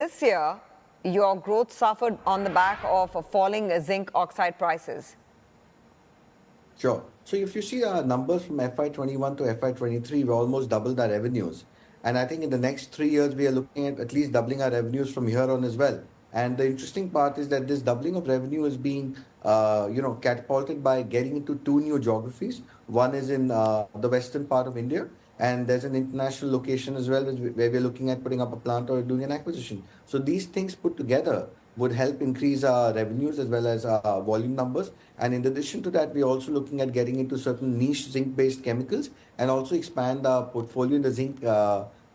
This year, your growth suffered on the back of falling zinc oxide prices. Sure. So if you see our numbers from FY21 to FY23, we almost doubled our revenues. And I think in the next 3 years, we are looking at least doubling our revenues from here on as well. And the interesting part is that this doubling of revenue is being, catapulted by getting into two new geographies. One is in the western part of India, and there's an international location as well, where we're looking at putting up a plant or doing an acquisition. So these things put together would help increase our revenues as well as our volume numbers. And in addition to that, we're also looking at getting into certain niche zinc-based chemicals and also expand our portfolio in the zinc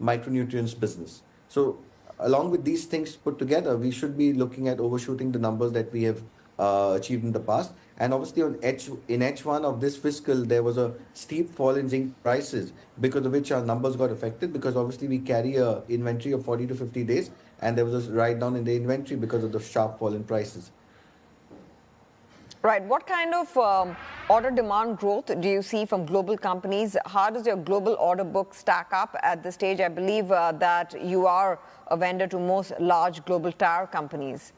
micronutrients business. So along with these things put together, we should be looking at overshooting the numbers that we have achieved in the past. And obviously, in H1 of this fiscal, there was a steep fall in zinc prices because of which our numbers got affected. Because obviously, we carry a inventory of 40 to 50 days, and there was a write down in the inventory because of the sharp fall in prices. Right. What kind of order demand growth do you see from global companies? How does your global order book stack up at this stage? I believe that you are a vendor to most large global tire companies.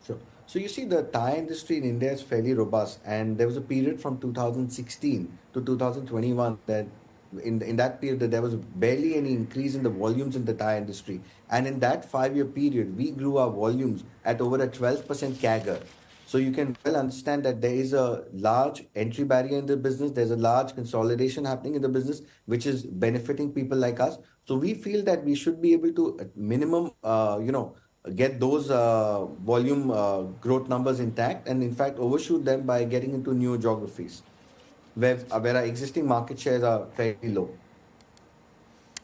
Sure. So you see, the tire industry in India is fairly robust, and there was a period from 2016 to 2021 that in that period that there was barely any increase in the volumes in the tire industry. And in that 5 year period, we grew our volumes at over a 12% CAGR. So you can well understand that there is a large entry barrier in the business. There's a large consolidation happening in the business, which is benefiting people like us. So we feel that we should be able to, at minimum, get those volume growth numbers intact, and in fact overshoot them by getting into new geographies where our existing market shares are fairly low.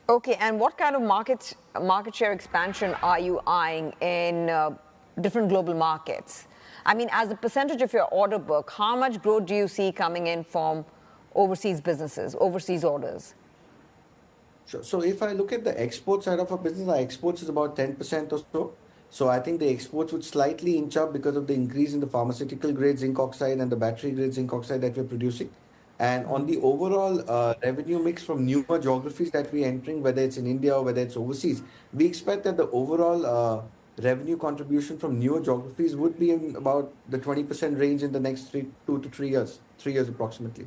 Okay, and what kind of market share expansion are you eyeing in different global markets? I mean, as a percentage of your order book, how much growth do you see coming in from overseas businesses, overseas orders? Sure. So if I look at the export side of our business, our exports is about 10% or so. So I think the exports would slightly inch up because of the increase in the pharmaceutical grade zinc oxide and the battery grade zinc oxide that we're producing. And on the overall revenue mix from newer geographies that we're entering, whether it's in India or whether it's overseas, we expect that the overall revenue contribution from newer geographies would be in about the 20% range in the next 2 to 3 years, 3 years approximately.